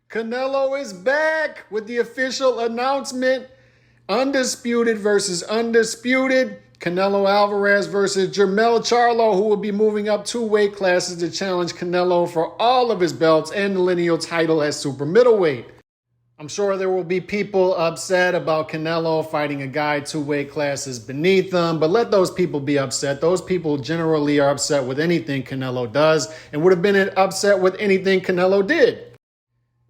Canelo is back with the official announcement. Undisputed versus Undisputed. Canelo Alvarez versus Jermell Charlo, who will be moving up 2 weight classes to challenge Canelo for all of his belts and the lineal title at super middleweight. I'm sure there will be people upset about Canelo fighting a guy 2 weight classes beneath them, but let those people be upset. Those people generally are upset with anything Canelo does and would have been upset with anything Canelo did.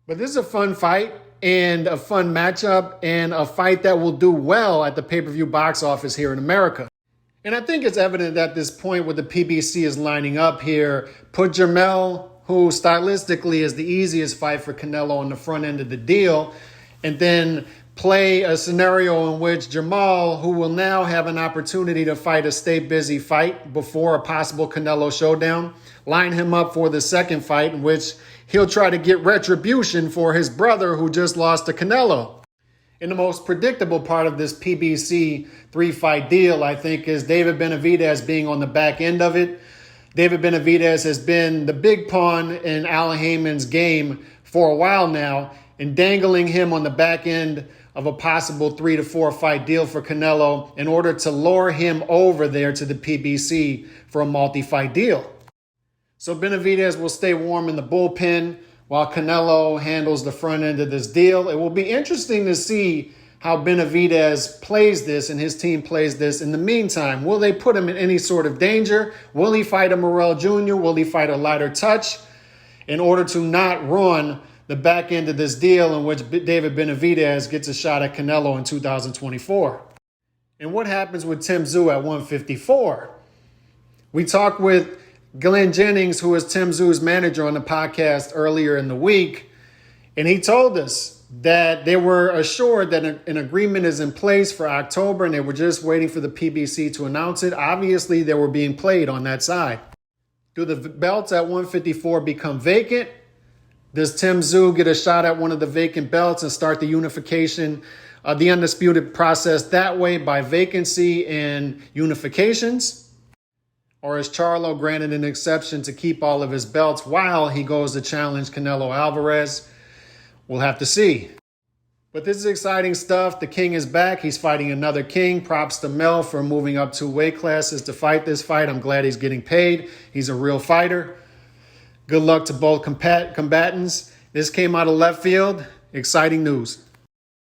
But this is a fun fight and a fun matchup and a fight that will do well at the pay-per-view box office here in America. And I think it's evident at this point what the PBC is lining up here. Put Jermell, who stylistically is the easiest fight for Canelo, on the front end of the deal, and then play a scenario in which Jermell, who will now have an opportunity to fight a stay-busy fight before a possible Canelo showdown, line him up for the second fight in which he'll try to get retribution for his brother who just lost to Canelo. And the most predictable part of this PBC 3-fight deal, I think, is David Benavidez being on the back end of it. David Benavidez has been the big pawn in Al Heyman's game for a while now, and dangling him on the back end of a possible 3 to 4 fight deal for Canelo in order to lure him over there to the PBC for a multi-fight deal. So Benavidez will stay warm in the bullpen while Canelo handles the front end of this deal. It will be interesting to see how Benavidez plays this and his team plays this in the meantime. Will they put him in any sort of danger? Will he fight a Morrell Jr.? Will he fight a lighter touch in order to not ruin the back end of this deal in which David Benavidez gets a shot at Canelo in 2024? And what happens with Tim Tszyu at 154? We talked with Glenn Jennings, who is Tim Tszyu's manager, on the podcast earlier in the week, and he told us that they were assured that an agreement is in place for October and they were just waiting for the PBC to announce it. Obviously, they were being played on that side. Do the belts at 154 become vacant? Does Tim Tszyu get a shot at one of the vacant belts and start the unification, the undisputed process that way by vacancy and unifications? Or is Charlo granted an exception to keep all of his belts while he goes to challenge Canelo Alvarez? We'll have to see. But this is exciting stuff. The king is back. He's fighting another king. Props to Mel for moving up 2 weight classes to fight this fight. I'm glad he's getting paid. He's a real fighter. Good luck to both combatants. This came out of left field. Exciting news.